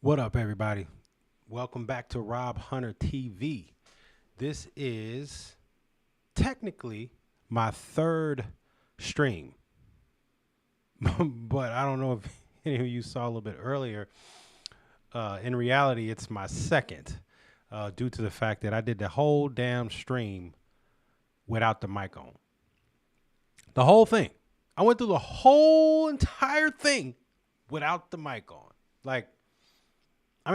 What up, everybody? Welcome back to Rob Hunter TV. This is technically my third stream, but I don't know if any of you saw a little bit earlier. In reality, it's my second, due to the fact that I did the whole damn stream without the mic on. The whole thing. I went through the whole entire thing without the mic on. Like, I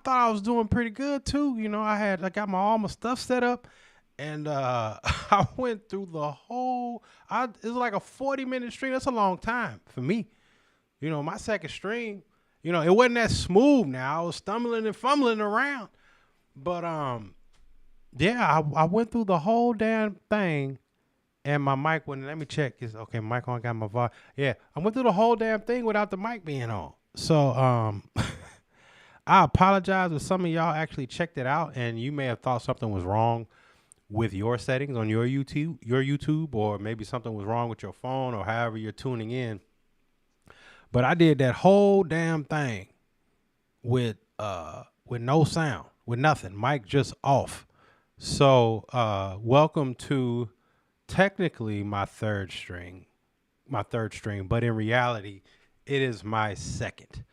thought I was doing pretty good too. I got all my stuff set up and I went through the whole it was like a 40-minute stream. That's a long time for me. My second stream, it wasn't that smooth now. I was stumbling and fumbling around. But yeah, I went through the whole damn thing and my mic wouldn't. Let me check. Is okay, mic on, got my volume. Yeah, I went through the whole damn thing without the mic being on. So I apologize if some of y'all actually checked it out and you may have thought something was wrong with your settings on your YouTube, or maybe something was wrong with your phone or however you're tuning in. But I did that whole damn thing with no sound, with nothing, mic just off. So welcome to technically my third string, but in reality, it is my second.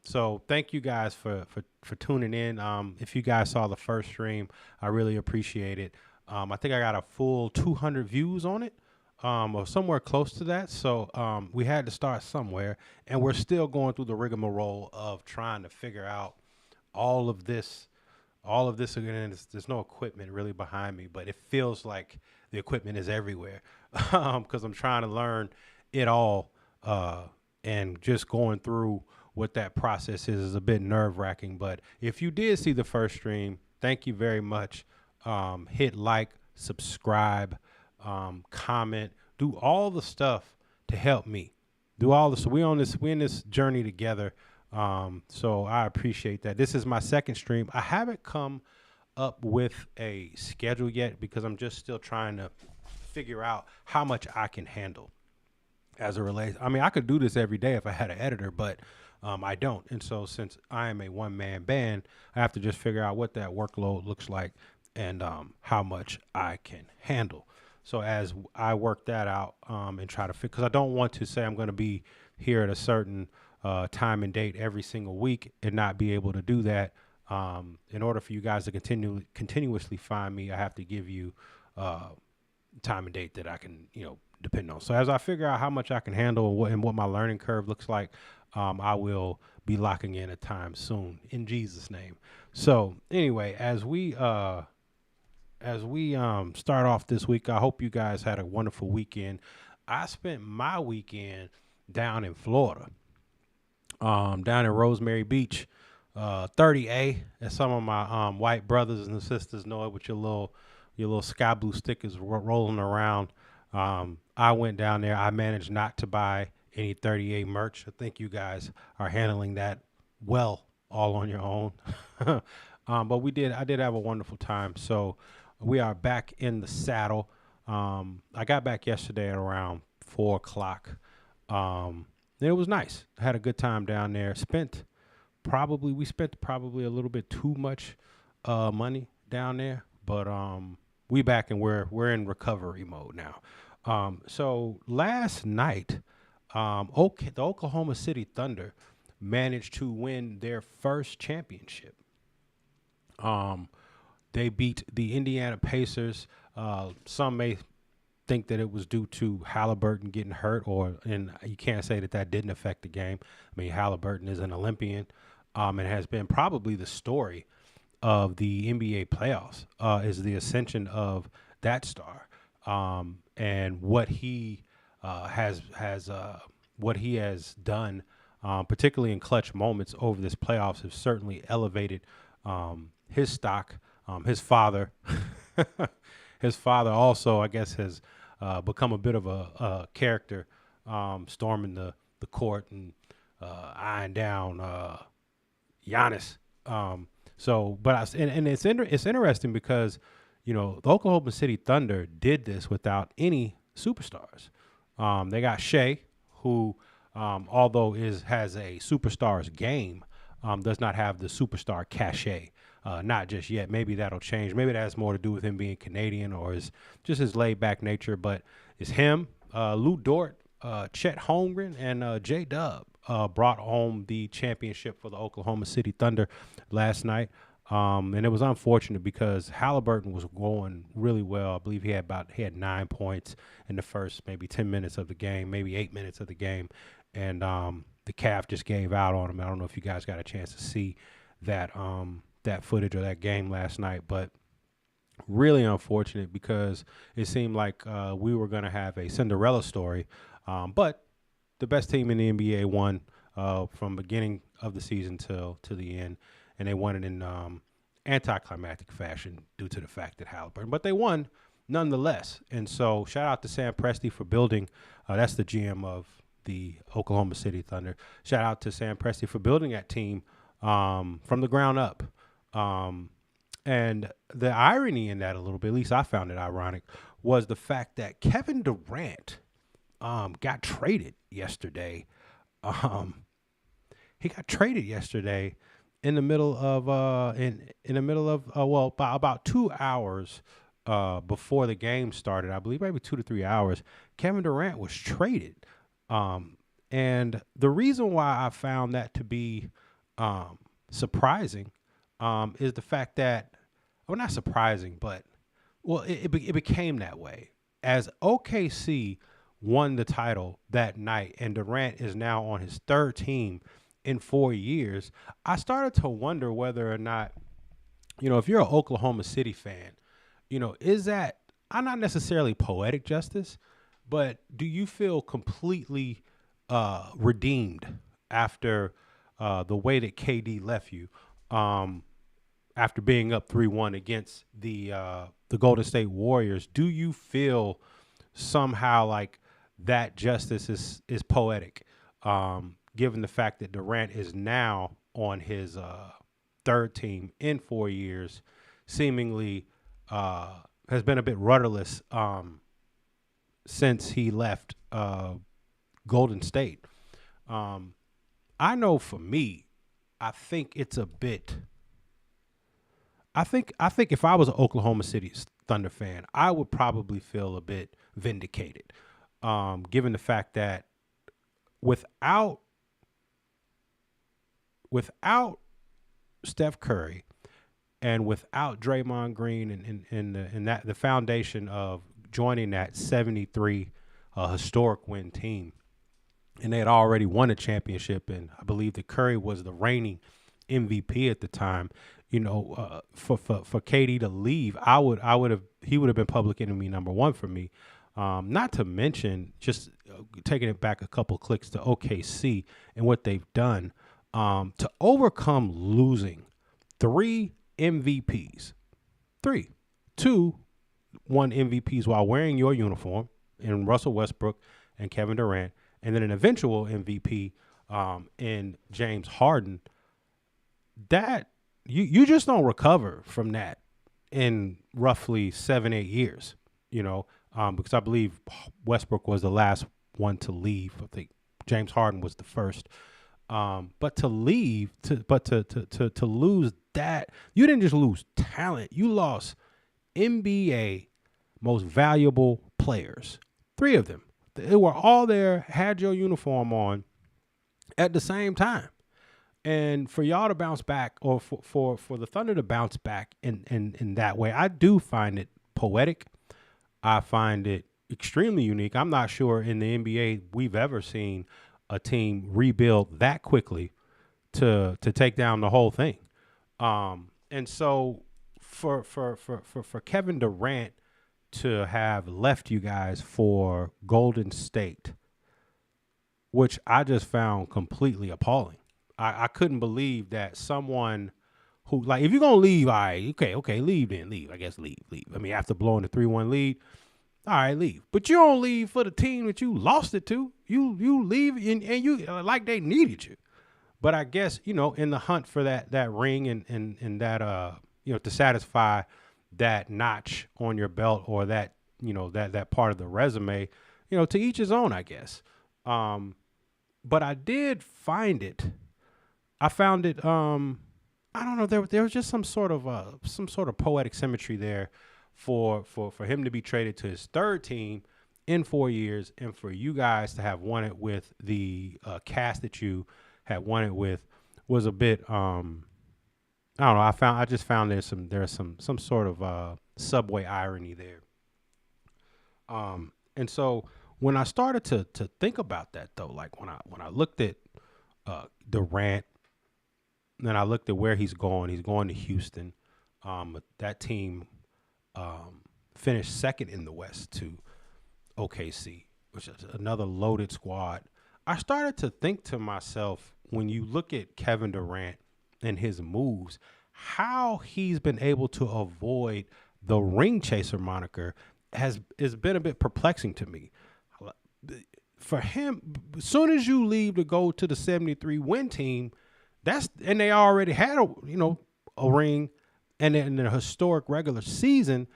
So thank you guys for tuning in. If you guys saw the first stream, I really appreciate it. I think I got a full 200 views on it, or somewhere close to that. So we had to start somewhere, and we're still going through the rigmarole of trying to figure out all of this. All of this again. There's no equipment really behind me, but it feels like the equipment is everywhere because I'm trying to learn it all, and just going through what that process is a bit nerve wracking. But if you did see the first stream, thank you very much. Hit like, subscribe, comment, do all the stuff to help me. Do all this. So we're in this journey together. So I appreciate that. This is my second stream. I haven't come up with a schedule yet because I'm just still trying to figure out how much I can handle as it relates. I mean, I could do this every day if I had an editor, but I don't. And so since I am a one-man band, I have to just figure out what that workload looks like and how much I can handle. So as I work that out and try to figure, because I don't want to say I'm going to be here at a certain time and date every single week and not be able to do that. In order for you guys to continuously find me, I have to give you time and date that I can, depend on. So as I figure out how much I can handle and what my learning curve looks like, I will be locking in a time soon in Jesus' name. So anyway, as we start off this week, I hope you guys had a wonderful weekend. I spent my weekend down in Florida, down in Rosemary Beach, 30A, as some of my white brothers and sisters know it, with your little sky blue stickers rolling around. I went down there. I managed not to buy any 30A merch. I think you guys are handling that well, all on your own. But I did have a wonderful time. So we are back in the saddle. I got back yesterday at around 4 o'clock. It was nice. I had a good time down there. We spent probably a little bit too much money down there, but we back and we're in recovery mode now. So last night, the Oklahoma City Thunder managed to win their first championship. They beat the Indiana Pacers. Some may think that it was due to Halliburton getting hurt, and you can't say that didn't affect the game. I mean, Halliburton is an Olympian, and has been probably the story of the NBA playoffs, is the ascension of that star, and what he has done, particularly in clutch moments over this playoffs, have certainly elevated his stock. His father, also, I guess, has become a bit of a character, storming the court and eyeing down Giannis. And it's interesting because the Oklahoma City Thunder did this without any superstars. They got Shea, who, although has a superstars game, does not have the superstar cachet. Not just yet. Maybe that'll change. Maybe that has more to do with him being Canadian or his laid back nature. But it's him, Lou Dort, Chet Holmgren, and J Dub brought home the championship for the Oklahoma City Thunder last night. And it was unfortunate because Halliburton was going really well. I believe he had 9 points in the first maybe 10 minutes of the game, maybe 8 minutes of the game. And the calf just gave out on him. I don't know if you guys got a chance to see that that footage of that game last night, but really unfortunate because it seemed like we were going to have a Cinderella story. But the best team in the NBA won from beginning of the season to the end. And they won it in anticlimactic fashion due to the fact that Halliburton. But they won nonetheless. And so shout out to Sam Presti for building. That's the GM of the Oklahoma City Thunder. Shout out to Sam Presti for building that team from the ground up. And the irony in that a little bit, at least I found it ironic, was the fact that Kevin Durant got traded yesterday. He got traded yesterday in the middle of about 2 hours before the game started. I believe maybe 2 to 3 hours. Kevin Durant was traded, and the reason why I found that to be surprising is the fact that, well, not surprising, but it became that way as OKC won the title that night, and Durant is now on his third team in 4 years. I started to wonder whether or not, if you're an Oklahoma City fan, is that, I'm not necessarily poetic justice, but do you feel completely redeemed after the way that KD left you after being up 3-1 against the Golden State Warriors? Do you feel somehow like that justice is poetic? Given the fact that Durant is now on his third team in 4 years, seemingly has been a bit rudderless since he left Golden State. I know for me, I think it's a bit. I think if I was an Oklahoma City Thunder fan, I would probably feel a bit vindicated, given the fact that without Steph Curry and without Draymond Green and that the foundation of joining that 73 historic win team, and they had already won a championship, and I believe that Curry was the reigning MVP at the time. For KD to leave, he would have been public enemy number one for me. Not to mention just taking it back a couple clicks to OKC and what they've done. To overcome losing 3 MVPs, 2 won MVPs while wearing your uniform in Russell Westbrook and Kevin Durant, and then an eventual MVP in James Harden, that you just don't recover from that in roughly 7-8 years, because I believe Westbrook was the last one to leave. I think James Harden was the first. But to lose that, you didn't just lose talent, you lost NBA most valuable players. 3 of them. They were all there, had your uniform on at the same time. And for y'all to bounce back, or for the Thunder to bounce back in that way, I do find it poetic. I find it extremely unique. I'm not sure in the NBA we've ever seen a team rebuild that quickly to take down the whole thing. And so for Kevin Durant to have left you guys for Golden State, which I just found completely appalling. I couldn't believe that someone who, like, if you're going to leave, all right, okay, leave then, leave. I guess leave. I mean, after blowing the 3-1 lead, all right, leave. But you don't leave for the team that you lost it to. You leave and you like they needed you. But I guess, in the hunt for that ring and that, to satisfy that notch on your belt, or that, that part of the resume, to each his own, I guess. But I did find it I found it. I don't know. There was just some sort of poetic symmetry there for him to be traded to his third team in 4 years, and for you guys to have won it with the cast that you had won it with was a bit. I don't know. I just found there's some sort of subway irony there. And so when I started to think about that though, like when I looked at Durant, then I looked at where he's going to Houston. That team finished second in the West to OKC, which is another loaded squad. I started to think to myself, when you look at Kevin Durant and his moves, how he's been able to avoid the ring chaser moniker has been a bit perplexing to me. For him, as soon as you leave to go to the 73 win team, and they already had a ring and in a historic regular season,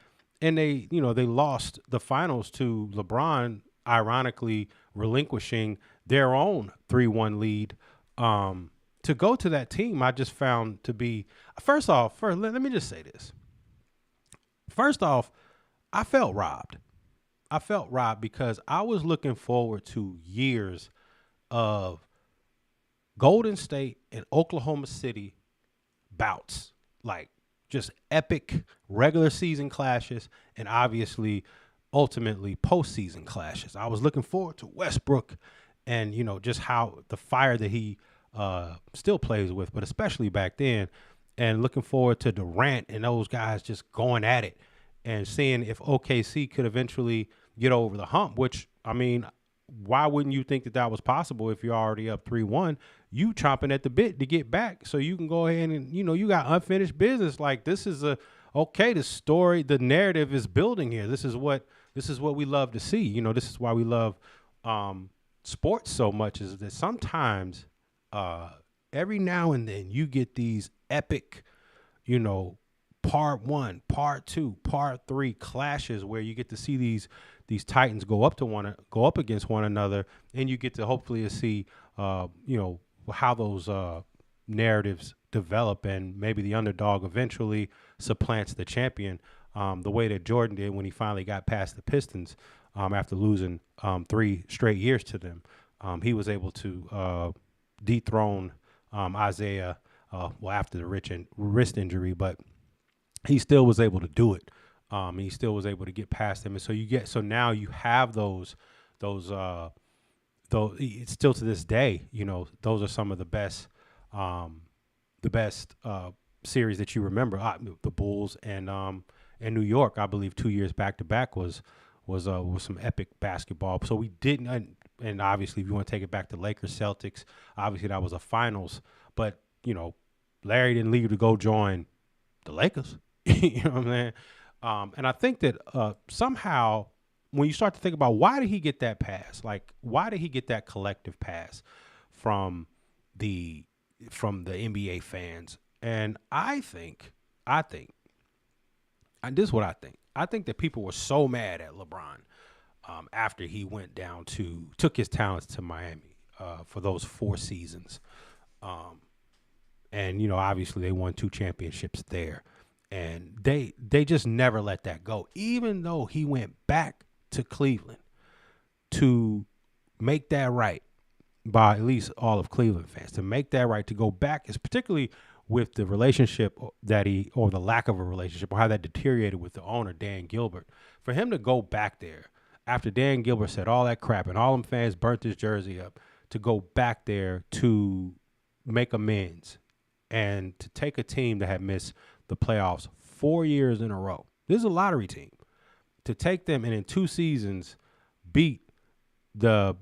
and they lost the finals to LeBron, ironically relinquishing their own 3-1 lead. To go to that team, I just found to be, first let me just say this. First off, I felt robbed. I felt robbed because I was looking forward to years of Golden State and Oklahoma City bouts, like just epic regular season clashes and obviously ultimately postseason clashes. I was looking forward to Westbrook and, just how the fire that he still plays with, but especially back then, and looking forward to Durant and those guys just going at it and seeing if OKC could eventually get over the hump, which, I mean, why wouldn't you think that was possible if you're already up 3-1? You chomping at the bit to get back so you can go ahead and, you got unfinished business. Like, this is the story, the narrative is building here. This is what we love to see. This is why we love sports so much, is that sometimes every now and then you get these epic, part 1, part 2, part 3 clashes where you get to see these Titans go up against one another, and you get to hopefully see how those narratives develop, and maybe the underdog eventually supplants the champion, the way that Jordan did when he finally got past the Pistons after losing 3 straight years to them. He was able to dethrone Isaiah after the wrist injury, but he still was able to do it. He still was able to get past them. And so now you have those it's still to this day, those are some of the best series that you remember. The Bulls and New York, I believe 2 years back to back was some epic basketball. So we didn't, and obviously if you want to take it back to Lakers Celtics, obviously that was a finals, but Larry didn't leave to go join the Lakers. You know what I'm saying? And I think that somehow when you start to think about why did he get that pass, like why did he get that collective pass from the NBA fans? And I think, and this is what I think. I think that people were so mad at LeBron after he took his talents to Miami for those 4 seasons. And, obviously they won 2 championships there. And they just never let that go, even though he went back to Cleveland to make that right by at least all of Cleveland fans, to make that right, to go back, is particularly with the relationship or the lack of a relationship, or how that deteriorated with the owner, Dan Gilbert. For him to go back there after Dan Gilbert said all that crap and all them fans burnt his jersey up, to go back there to make amends and to take a team that had missed the playoffs 4 years in a row. This is a lottery team. To take them and in 2 seasons beat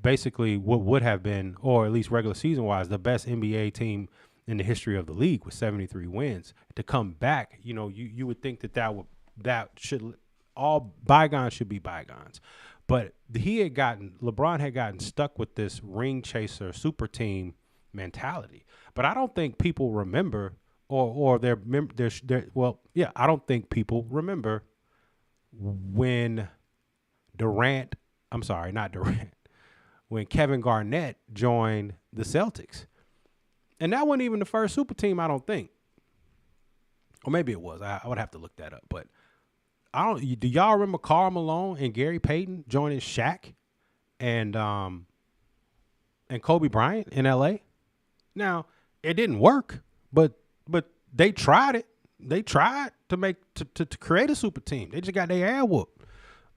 basically what would have been, or at least regular season wise, the best NBA team in the history of the league with 73 wins. To come back, you would think that should, all bygones should be bygones. But LeBron had gotten stuck with this ring chaser super team mentality. But I don't think people remember, I don't think people remember when when Kevin Garnett joined the Celtics. And that wasn't even the first super team, I don't think. Or maybe it was. I would have to look that up. But do y'all remember Karl Malone and Gary Payton joining Shaq and Kobe Bryant in LA? Now, it didn't work, but they tried it. They tried to create a super team. They just got their ass whooped.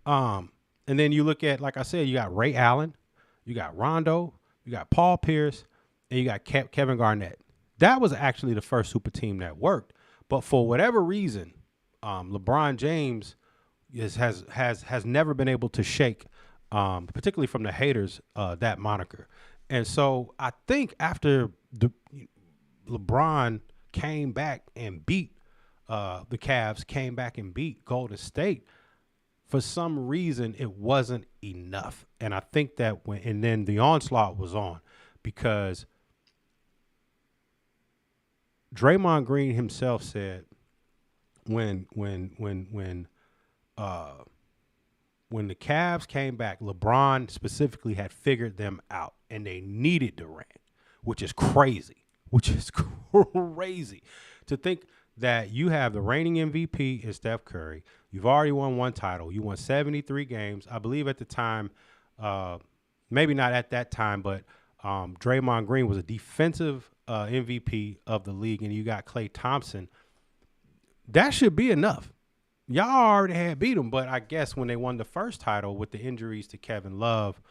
And then you look at, like I said, you got Ray Allen, you got Rondo, you got Paul Pierce, and you got Kevin Garnett. That was actually the first super team that worked. But for whatever reason, LeBron James has never been able to shake, particularly from the haters, that moniker. And so I think after LeBron came back and beat the Cavs, came back and beat Golden State, for some reason it wasn't enough. And I think that and then the onslaught was on, because Draymond Green himself said when the Cavs came back, LeBron specifically had figured them out, and they needed Durant, which is crazy. To think that you have the reigning MVP is Steph Curry. You've already won one title. You won 73 games. I believe at the time, maybe not at that time, but Draymond Green was a defensive MVP of the league, and you got Klay Thompson. That should be enough. Y'all already had beat them, but I guess when they won the first title with the injuries to Kevin Love,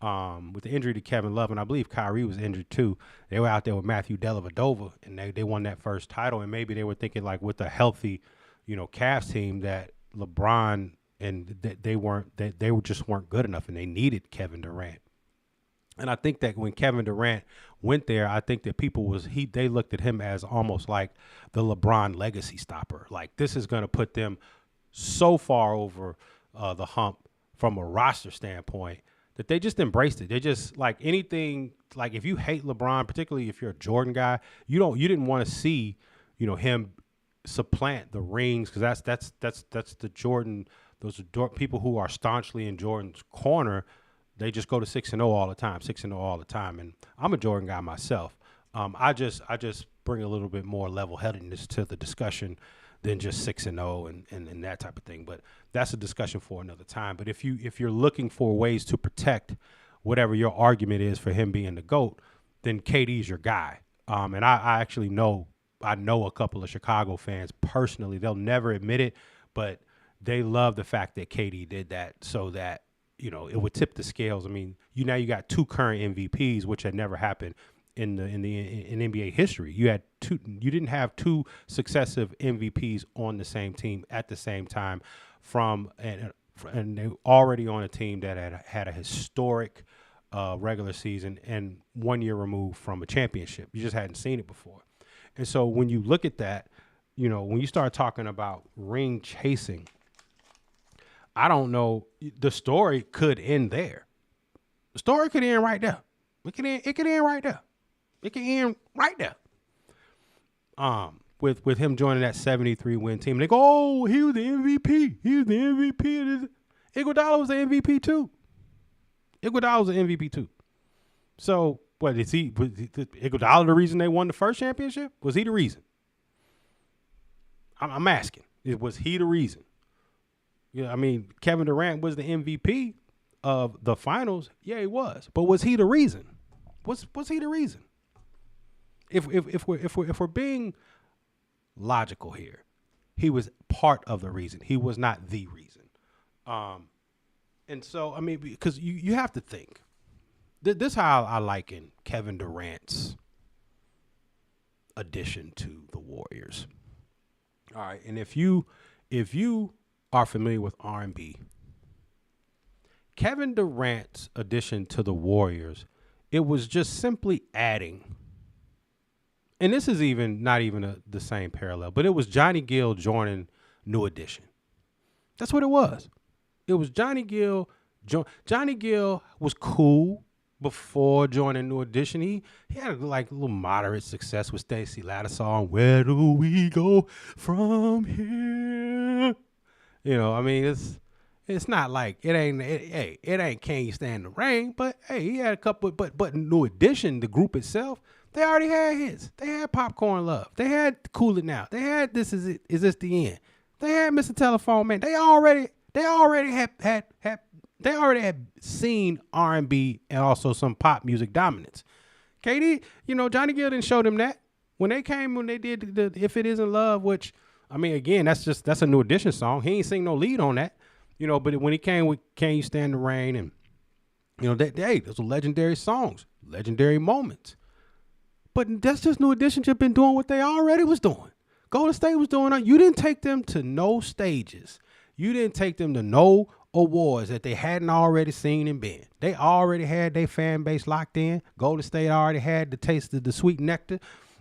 and I believe Kyrie was injured too, they were out there with Matthew Dellavedova, and they won that first title. And maybe they were thinking, like, with a healthy, Cavs team, that LeBron and they just weren't good enough, and they needed Kevin Durant. And I think that when Kevin Durant went there, I think that they looked at him as almost like the LeBron legacy stopper. Like, this is going to put them so far over the hump from a roster standpoint that they just embraced it. They just, like, anything, like, if you hate LeBron, particularly if you're a Jordan guy, you didn't want to see, him supplant the rings, because that's the Jordan. Those are people who are staunchly in Jordan's corner. They just go to 6-0 all the time, 6-0 all the time. And I'm a Jordan guy myself. I just bring a little bit more level-headedness to the discussion than just 6-0 and that type of thing. But that's a discussion for another time. But if you're looking for ways to protect whatever your argument is for him being the GOAT, then KD's your guy. And I actually know a couple of Chicago fans personally. They'll never admit it, but they love the fact that KD did that, so that it would tip the scales. I mean, now you got two current MVPs, which had never happened in NBA history. You didn't have two successive MVPs on the same team at the same time, and they already on a team that had a historic regular season and 1 year removed from a championship. You just hadn't seen it before. And so when you look at that, when you start talking about ring chasing, I don't know. The story could end there. The story could end right there. It could end right there. It can end right there. With him joining that 73 win team, and they go, "Oh, he was the MVP. He was the MVP." Iguodala was the MVP too. Iguodala was the MVP too. So, what is he? Was Iguodala the reason they won the first championship? Was he the reason? I'm asking. Was he the reason? Yeah, I mean, Kevin Durant was the MVP of the finals. Yeah, he was. But was he the reason? Was he the reason? If we're being logical here, he was part of the reason. He was not the reason. And so, I mean, because you have to think. This is how I liken Kevin Durant's addition to the Warriors. All right, and if you are familiar with R&B, Kevin Durant's addition to the Warriors, it was just simply adding, and this is not even the same parallel, but it was Johnny Gill joining New Edition. That's what it was. It was Johnny Gill. Johnny Gill was cool before joining New Edition. He had a little moderate success with Stacey Latta song, "Where Do We Go From Here?" I mean, it's not like it ain't Can You Stand the Rain, but hey, he had a couple. But New Edition, the group itself, They already had hits. They had Popcorn Love. They had Cool It Now. They had This Is It. Is This the End? They had Mr. Telephone Man. They already had seen R&B and also some pop music dominance. KD, Johnny Gill didn't show them that. When they did the If It Isn't Love, which, I mean, again, that's a New Edition song. He ain't sing no lead on that, but when he came with Can You Stand the Rain, and, those are legendary songs, legendary moments. But that's just New Edition just been doing what they already was doing. Golden State was doing it. You didn't take them to no stages. You didn't take them to no awards that they hadn't already seen and been. They already had their fan base locked in. Golden State already had the taste of the sweet nectar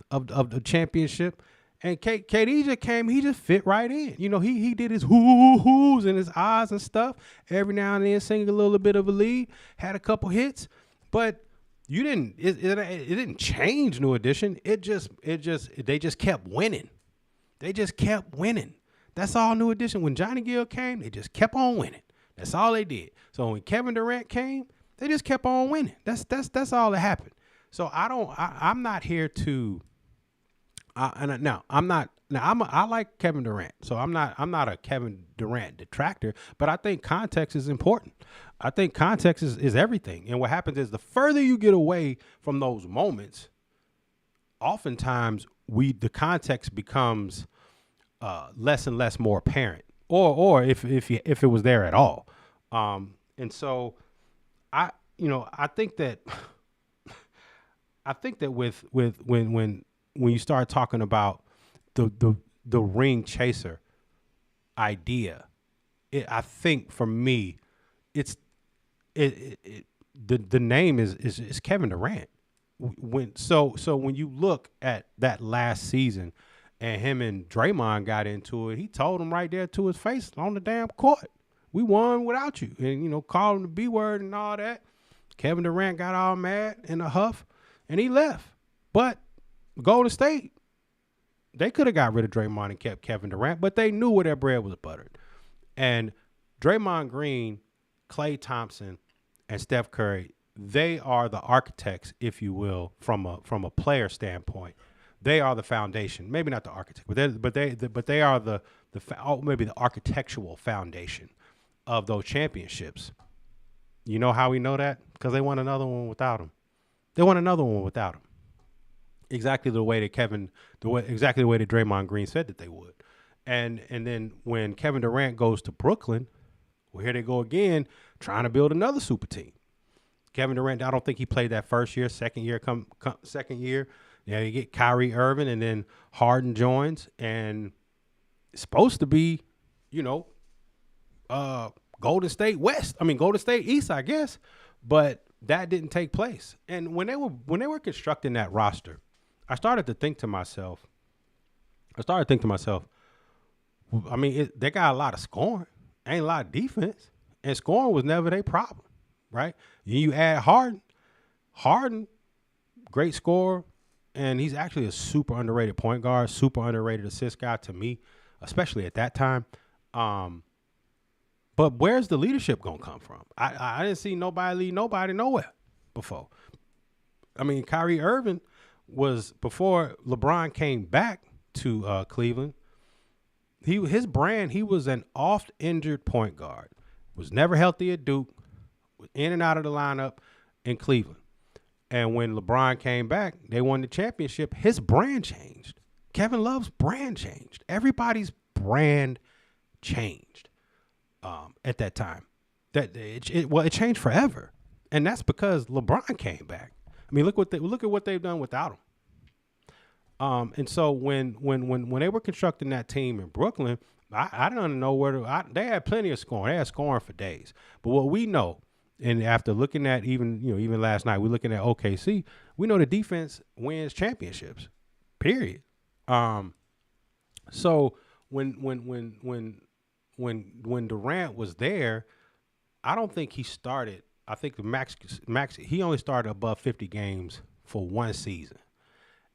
of the championship. And KD just came, he just fit right in. He did his hoo-hoos and his eyes and stuff. Every now and then singing a little bit of a lead, had a couple hits, but it didn't change New Edition. They just kept winning. They just kept winning. That's all New Edition. When Johnny Gill came, they just kept on winning. That's all they did. So when Kevin Durant came, they just kept on winning. That's all that happened. So I'm not here to. I like Kevin Durant, so I'm not a Kevin Durant detractor, but I think context is important. I think context is everything. And what happens is the further you get away from those moments, oftentimes the context becomes less and less more apparent, or if it was there at all. And so I think that with when you start talking about the ring chaser idea, I think for me, the name is Kevin Durant. So when you look at that last season and him and Draymond got into it, he told him right there to his face on the damn court, we won without you. And, called him the B word and all that. Kevin Durant got all mad in a huff and he left. But Golden State, they could have got rid of Draymond and kept Kevin Durant, but they knew where their bread was buttered. And Draymond Green, Klay Thompson, and Steph Curry, they are the architects, if you will, from a player standpoint. They are the foundation. Maybe not the architect, but they are maybe the architectural foundation of those championships. You know how we know that? Because they won another one without him. Exactly the way that Draymond Green said that they would. And then when Kevin Durant goes to Brooklyn, well, here they go again, trying to build another super team. Kevin Durant, I don't think he played that first year. Second year, you get Kyrie Irving, and then Harden joins, and it's supposed to be, Golden State East, I guess, but that didn't take place. And when they were constructing that roster, I started to think to myself, I mean, they got a lot of scoring, ain't a lot of defense, and scoring was never their problem, right? You add Harden, great scorer, and he's actually a super underrated point guard, super underrated assist guy to me, especially at that time. But where's the leadership gonna come from? I didn't see nobody lead nobody nowhere before. I mean, Kyrie Irving was, before LeBron came back to Cleveland, his brand, he was an oft-injured point guard. Was never healthy at Duke, was in and out of the lineup in Cleveland. And when LeBron came back, they won the championship. His brand changed. Kevin Love's brand changed. Everybody's brand changed at that time. It changed forever, and that's because LeBron came back. I mean, look at what they've done without him. And so when they were constructing that team in Brooklyn, I didn't know they had plenty of scoring. They had scoring for days. But what we know, and after looking at even last night, we're looking at OKC, we know the defense wins championships. Period. So when Durant was there, I don't think he started. I think the max he only started above 50 games for one season.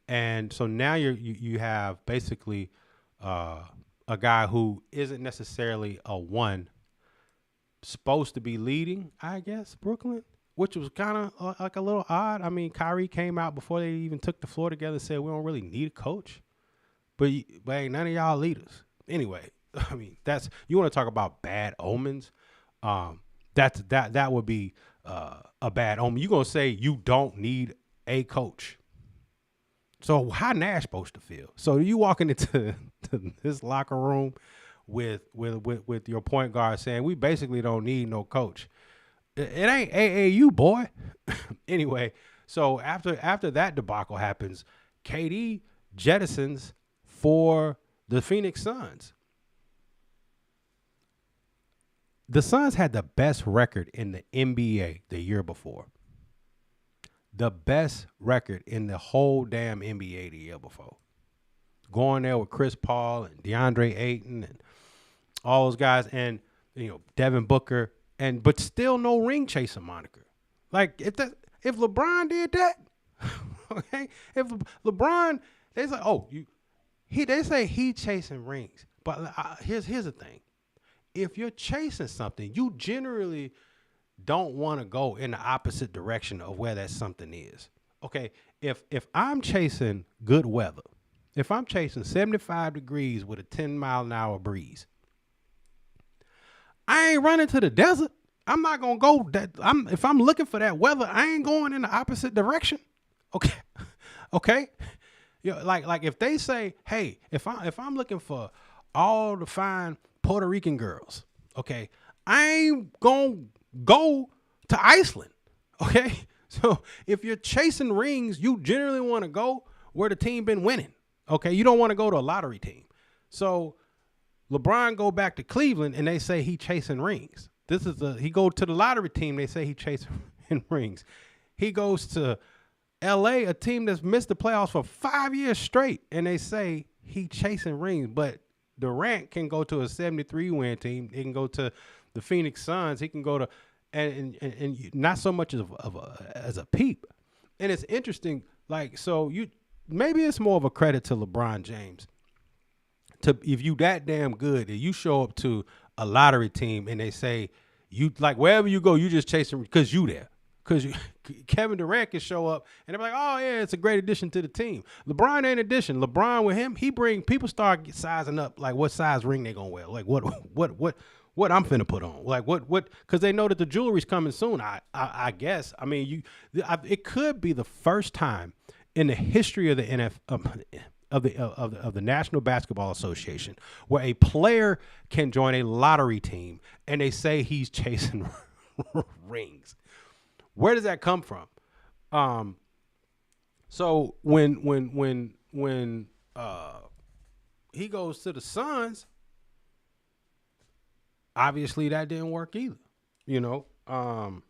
And so now you have basically a guy who isn't necessarily a one, supposed to be leading, I guess, Brooklyn, which was kind of like a little odd. I mean, Kyrie came out before they even took the floor together and said we don't really need a coach, but ain't none of y'all leaders. Anyway, I mean, that's you want to talk about bad omens. That would be a bad omen. You're gonna say you don't need a coach. So how Nash supposed to feel? So you walking into this locker room with your point guard saying we basically don't need no coach. It ain't AAU, boy. Anyway, so after that debacle happens, KD jettisons for the Phoenix Suns. The Suns had the best record in the NBA the year before. The best record in the whole damn NBA the year before. Going there with Chris Paul and DeAndre Ayton and all those guys, and Devin Booker, but still no ring chasing moniker. Like if LeBron did that, okay, if LeBron, they say they say he chasing rings, but here's the thing: if you're chasing something, you generally don't want to go in the opposite direction of where that something is. Okay, if I'm chasing good weather, if I'm chasing 75 degrees with a 10-mile-an-hour breeze, I ain't running to the desert. I'm not gonna go that. If I'm looking for that weather, I ain't going in the opposite direction. Okay, okay. Like if they say, hey, if I'm looking for all the fine Puerto Rican girls, okay, I ain't gonna go to Iceland. Okay, so if you're chasing rings, you generally want to go where the team been winning. Okay, you don't want to go to a lottery team. So LeBron go back to Cleveland and they say he chasing rings. He go to the lottery team. They say he chasing rings. He goes to LA, a team that's missed the playoffs for 5 years straight, and they say he chasing rings. But Durant can go to a 73-win team. He can go to the Phoenix Suns. He can go to and not so much as a peep. And it's interesting. Like so, maybe it's more of a credit to LeBron James. If you that damn good, that you show up to a lottery team and they say you like wherever you go, you just chasing because you there. Because Kevin Durant can show up and they're like, oh yeah, it's a great addition to the team. LeBron ain't addition. LeBron with him, people start sizing up like what size ring they gonna wear, like what I'm finna put on, like what because they know that the jewelry's coming soon. I guess. I mean, it could be the first time in the history of the NFL. Of the National Basketball Association, where a player can join a lottery team and they say he's chasing rings. Where does that come from? So when he goes to the Suns, obviously that didn't work either, and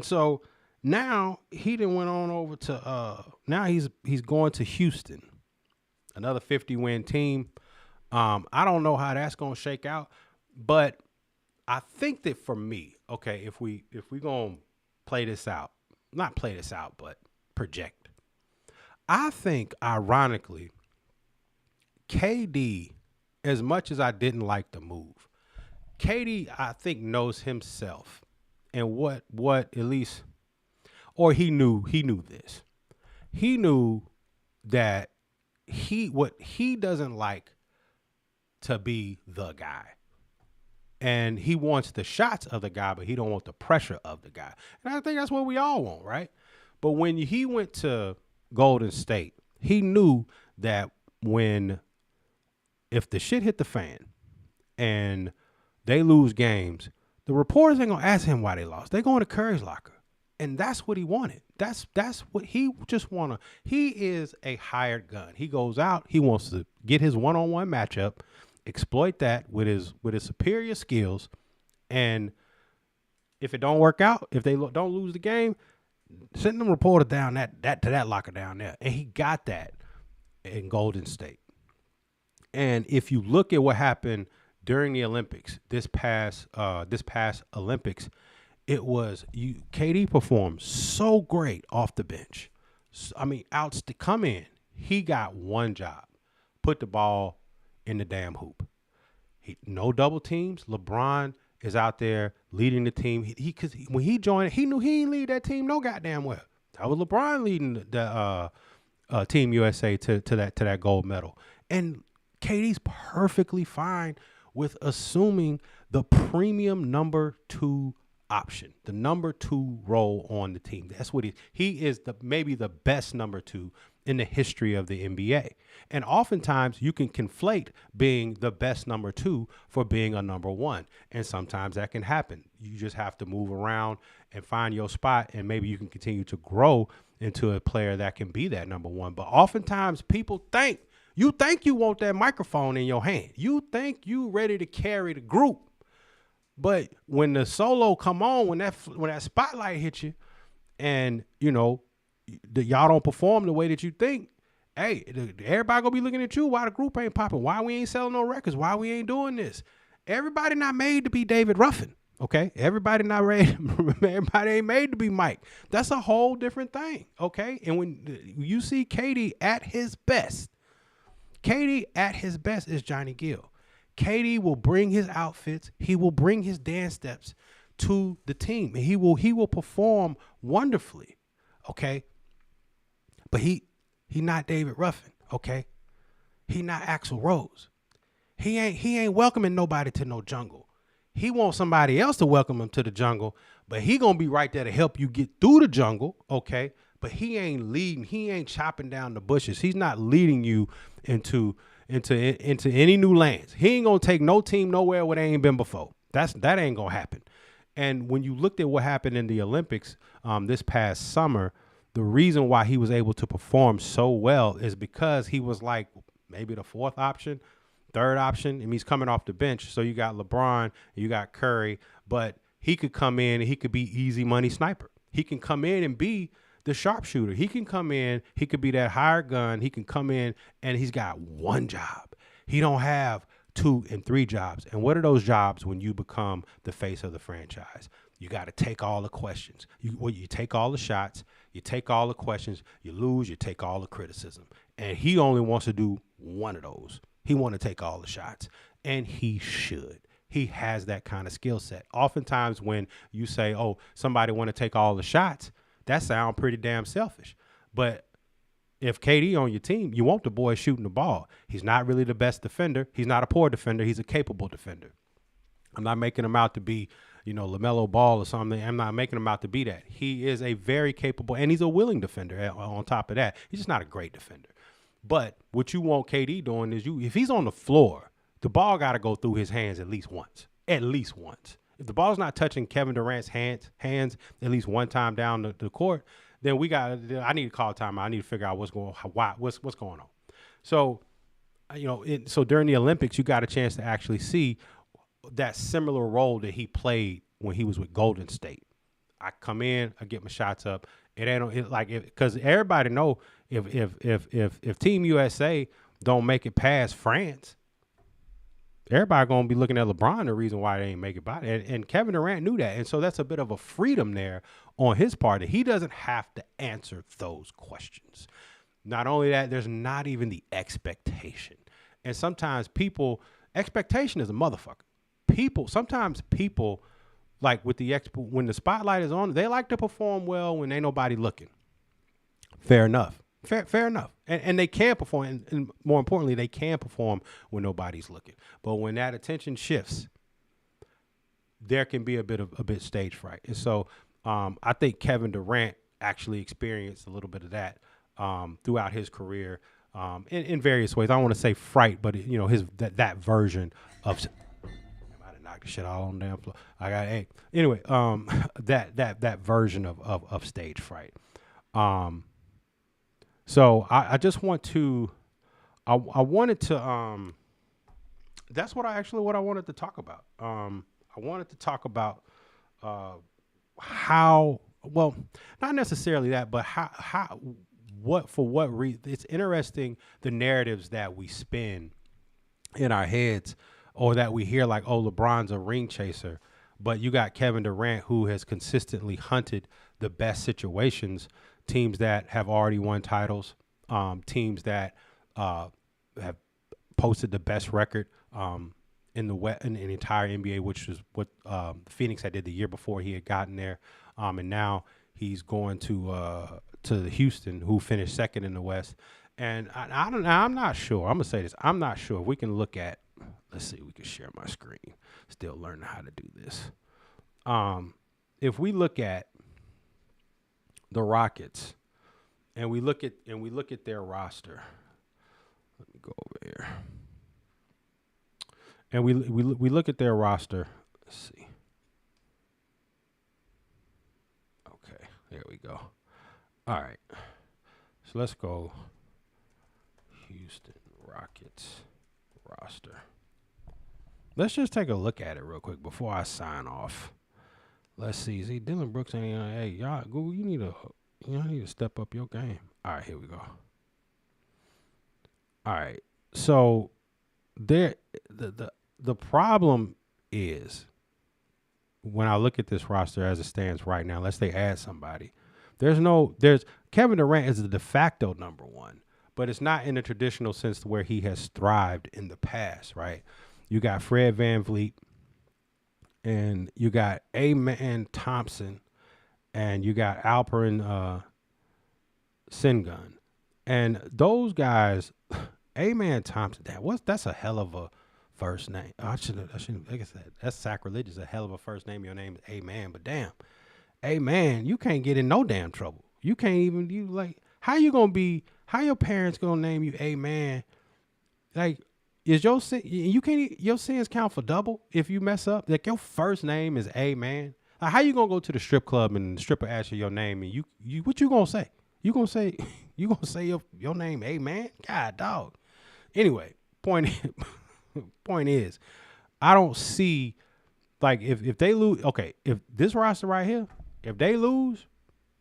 so now he then went on over to now he's going to Houston. Another 50-win team. I don't know how that's gonna shake out, but I think that for me, okay, if we gonna play this out, not play this out, but project. I think, ironically, KD, as much as I didn't like the move, KD, I think, knows himself and what at least, or he knew this. He knew that what he doesn't like to be the guy, and he wants the shots of the guy, but he don't want the pressure of the guy. And I think that's what we all want, right? But when he went to Golden State, he knew that if the shit hit the fan and they lose games, the reporters ain't gonna ask him why they lost. They're going to Curry's locker. And that's what he wanted. That's what he just wanna. He is a hired gun. He goes out. He wants to get his one-on-one matchup, exploit that with his superior skills, and if it don't work out, if they don't lose the game, send them reporter down that locker down there. And he got that in Golden State. And if you look at what happened during the Olympics, this past Olympics. It was KD performed so great off the bench. I mean, come in. He got one job: put the ball in the damn hoop. No double teams. LeBron is out there leading the team. Because when he joined, he knew he didn't lead that team no goddamn well. That was LeBron leading the Team USA to that gold medal. And KD's perfectly fine with assuming the premium number 2 option, the number 2 role on the team. That's what he is maybe the best number 2 in the history of the NBA. And oftentimes you can conflate being the best number 2 for being a number 1. And sometimes that can happen. You just have to move around and find your spot, and maybe you can continue to grow into a player that can be that number 1. But oftentimes people think you want that microphone in your hand. You think you ready to carry the group. But when the solo come on, when that spotlight hits you, and y'all don't perform the way that you think, hey, everybody gonna be looking at you. Why the group ain't popping? Why we ain't selling no records? Why we ain't doing this? Everybody not made to be David Ruffin, okay? Everybody ain't made to be Mike. That's a whole different thing, okay? And when you see KD at his best is Johnny Gill. KD will bring his outfits. He will bring his dance steps to the team. And he will perform wonderfully, okay? But he not David Ruffin, okay? He not Axl Rose. He ain't welcoming nobody to no jungle. He wants somebody else to welcome him to the jungle, but he gonna be right there to help you get through the jungle, okay? But he ain't leading. He ain't chopping down the bushes. He's not leading you into any new lands. He ain't gonna take no team nowhere where they ain't been before. That ain't gonna happen. And when you looked at what happened in the Olympics this past summer, the reason why he was able to perform so well is because he was like maybe the 4th option, 3rd option, and he's coming off the bench. So you got LeBron, you got Curry, but he could come in and he could be easy money sniper. He can come in and be the sharpshooter. He can come in, he could be that hired gun. He can come in and he's got one job. He don't have 2 and 3 jobs. And what are those jobs when you become the face of the franchise? You got to take all the questions. You take all the shots, you take all the questions, you lose, you take all the criticism. And he only wants to do one of those. He want to take all the shots, and he should. He has that kind of skill set. Oftentimes when you say, oh, somebody want to take all the shots, that sounds pretty damn selfish. But if KD on your team, you want the boy shooting the ball. He's not really the best defender. He's not a poor defender. He's a capable defender. I'm not making him out to be, LaMelo Ball or something. I'm not making him out to be that. He is a very capable, and he's a willing defender on top of that. He's just not a great defender. But what you want KD doing is if he's on the floor, the ball got to go through his hands at least once. At least once. If the ball's not touching Kevin Durant's hands at least one time down the court, then I need to call timeout. I need to figure out what's going on. So, so during the Olympics, you got a chance to actually see that similar role that he played when he was with Golden State. I come in, I get my shots up. Because everybody know if Team USA don't make it past France, everybody gonna be looking at LeBron, the reason why they ain't make it by. And Kevin Durant knew that, and so that's a bit of a freedom there on his part that he doesn't have to answer those questions. Not only that, there's not even the expectation. And sometimes expectation is a motherfucker. Sometimes people like when the spotlight is on, they like to perform well when ain't nobody looking. Fair enough. Fair enough. And they can perform, and more importantly, they can perform when nobody's looking. But when that attention shifts, there can be a bit stage fright. And so I think Kevin Durant actually experienced a little bit of that throughout his career in various ways. I don't want to say fright, but that version of knock the shit all on the damn floor. Anyway, that version of stage fright. So I just want to, I wanted to, that's what I wanted to talk about. I wanted to talk about how, well, not necessarily that, but for what reason. It's interesting, the narratives that we spin in our heads, or that we hear like, oh, LeBron's a ring chaser, but you got Kevin Durant, who has consistently hunted the best situations, teams that have already won titles, teams that have posted the best record in the entire NBA, which is what Phoenix had did the year before he had gotten there, and now he's going to the Houston, who finished second in the West. And I don't. I'm not sure. I'm gonna say this. I'm not sure if we can look at. Let's see. We can share my screen. Still learning how to do this. If we look at the Rockets, and we look at their roster. Let me go over here. And we look at their roster. Let's see. Okay, there we go. All right. So let's go Houston Rockets roster. Let's just take a look at it real quick before I sign off. Let's see. See, Dylan Brooks ain't. Hey, y'all, Google, you need to step up your game. All right, here we go. All right. So there, the problem is when I look at this roster as it stands right now. Let's say add somebody. There's Kevin Durant is the de facto number one, but it's not in the traditional sense where he has thrived in the past, right? You got Fred VanVleet, and you got Amen Thompson, and you got Alperen Sengun, and those guys, Amen Thompson, that's a hell of a first name. I shouldn't. Like I said, that's sacrilegious. A hell of a first name. Your name is Amen, but damn. Hey man, you can't get in no damn trouble. You can't even how your parents gonna name you a man? Like, is your sin, your sins count for double if you mess up? Like, your first name is a man. Like, how you gonna go to the strip club and the stripper asks you your name and you what you gonna say? You gonna say your name a man? God dog. Anyway, point is, I don't see if they lose. Okay, if this roster right here. If they lose,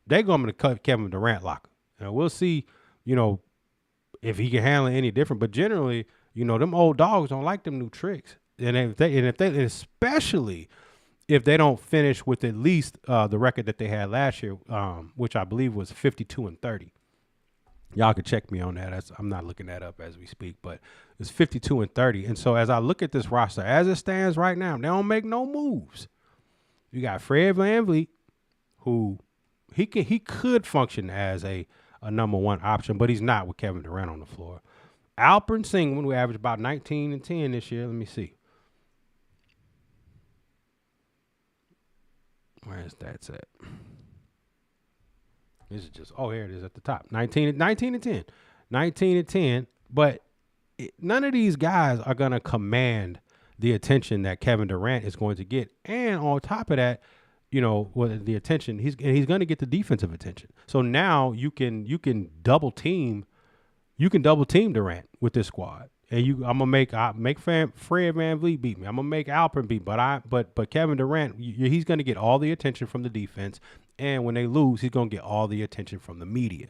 they're going to cut Kevin Durant locker. And we'll see, if he can handle it any different. But generally, them old dogs don't like them new tricks. And especially if they don't finish with at least the record that they had last year, which I believe was 52-30. Y'all can check me on that. I'm not looking that up as we speak, but it's 52-30. And so as I look at this roster, as it stands right now, they don't make no moves. You got Fred VanVleet, who he could function as a number one option, but he's not with Kevin Durant on the floor. Alperen Sengun, who averaged about 19 and 10 this year. Let me see. Where is that at? This is just, here it is at the top. 19 and 10. 19 and 10. But none of these guys are going to command the attention that Kevin Durant is going to get. And on top of that, with the attention, he's going to get the defensive attention. So now you can double team Durant with this squad. And I'm gonna make Fred VanVleet beat me. I'm gonna make Alperen beat, but Kevin Durant, he's gonna get all the attention from the defense, and when they lose, he's gonna get all the attention from the media,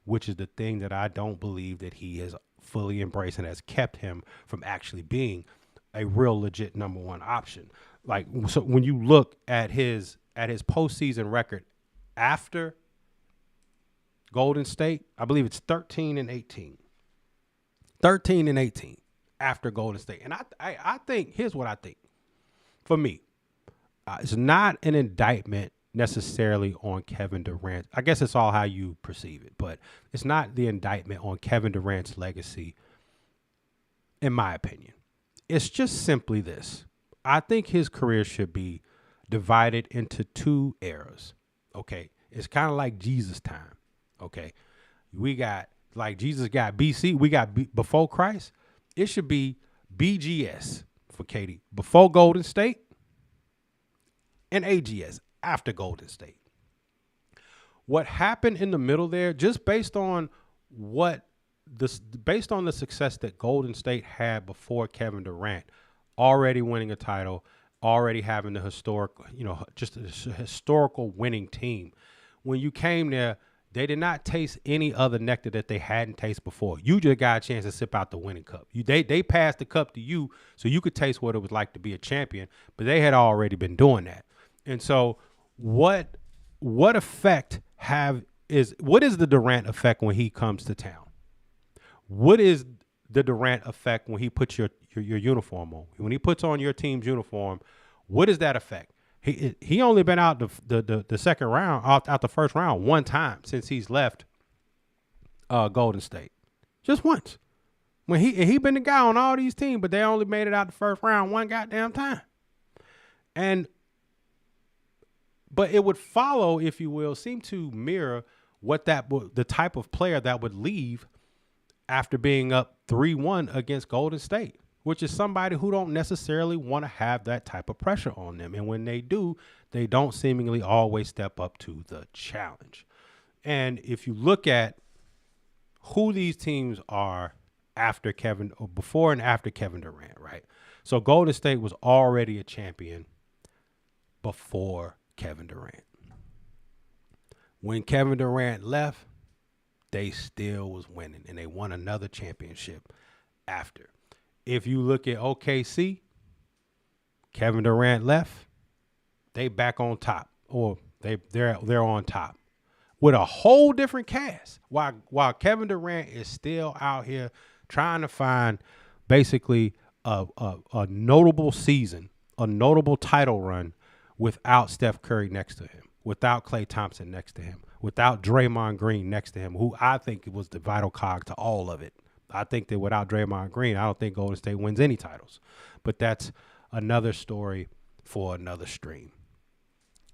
which is the thing that I don't believe that he has fully embraced and has kept him from actually being a real legit number one option. Like, so when you look at his postseason record after Golden State, I believe it's 13 and 18. 13 and 18 after Golden State. And I think, here's what I think. For me, it's not an indictment necessarily on Kevin Durant. I guess it's all how you perceive it, but it's not the indictment on Kevin Durant's legacy, in my opinion. It's just simply this. I think his career should be divided into two eras. Okay. It's kind of like Jesus' time. Okay. We got, like Jesus got BC, we got before Christ. It should be BGS for Katie before Golden State and AGS after Golden State. What happened in the middle there, just based on the success that Golden State had before Kevin Durant, already winning a title, already having the just a historical winning team. When you came there, they did not taste any other nectar that they hadn't tasted before. You just got a chance to sip out the winning cup. They passed the cup to you so you could taste what it was like to be a champion, but they had already been doing that. And so what effect what is the Durant effect when he comes to town? What is the Durant effect when he puts your uniform on. When he puts on your team's uniform, what is that effect? He only been out the second round, out the first round one time since he's left Golden State. Just once. When he been the guy on all these teams, but they only made it out the first round one goddamn time. But it would follow, if you will, seem to mirror what the type of player that would leave after being up 3-1 against Golden State, which is somebody who don't necessarily want to have that type of pressure on them. And when they do, they don't seemingly always step up to the challenge. And if you look at who these teams are after Kevin, or before and after Kevin Durant, right? So Golden State was already a champion before Kevin Durant. When Kevin Durant left, they still was winning, and they won another championship after. If you look at OKC, Kevin Durant left, they back on top, or they're on top with a whole different cast. While Kevin Durant is still out here trying to find basically a notable season, a notable title run without Steph Curry next to him, without Klay Thompson next to him, without Draymond Green next to him, who I think was the vital cog to all of it. I think that without Draymond Green, I don't think Golden State wins any titles. But that's another story for another stream.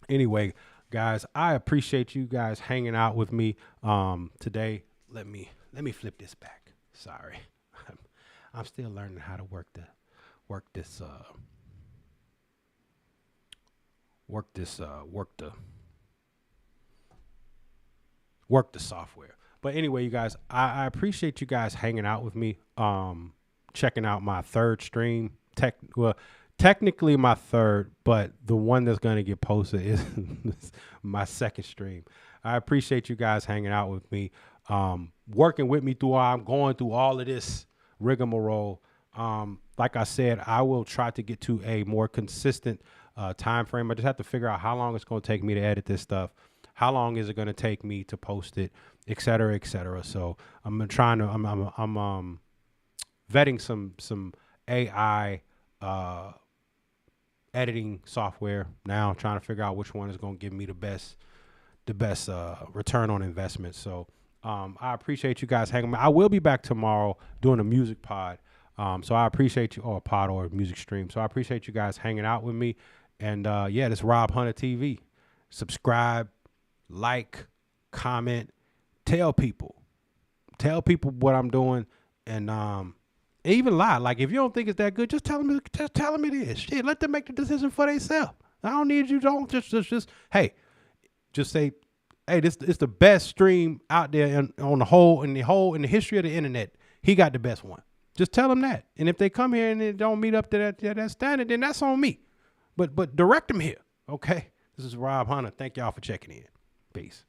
Anyway, guys, I appreciate you guys hanging out with me today. Let me flip this back. Sorry, I'm still learning how to work the software. But anyway, you guys, I appreciate you guys hanging out with me, checking out my third stream. Technically my third, but the one that's going to get posted is my second stream. I appreciate you guys hanging out with me, working with me through while I'm going through all of this rigmarole. Like I said, I will try to get to a more consistent time frame. I just have to figure out how long it's going to take me to edit this stuff. How long is it going to take me to post it, et cetera, et cetera. So I'm vetting some AI editing software now, trying to figure out which one is going to give me the best return on investment. So I appreciate you guys hanging out. I will be back tomorrow doing a music pod. So I appreciate you, or a pod or a music stream. So I appreciate you guys hanging out with me. And yeah, this is Rob Hunter TV. Subscribe, like, comment, tell people what I'm doing, and even lie. Like, if you don't think it's that good, just tell them it is. Shit, let them make the decision for themselves. I don't need you. Don't just say, hey, this is the best stream out there in the history of the internet. He got the best one. Just tell them that. And if they come here and they don't meet up to that standard, then that's on me. But direct them here. Okay. This is Rob Hunter. Thank y'all for checking in. Peace.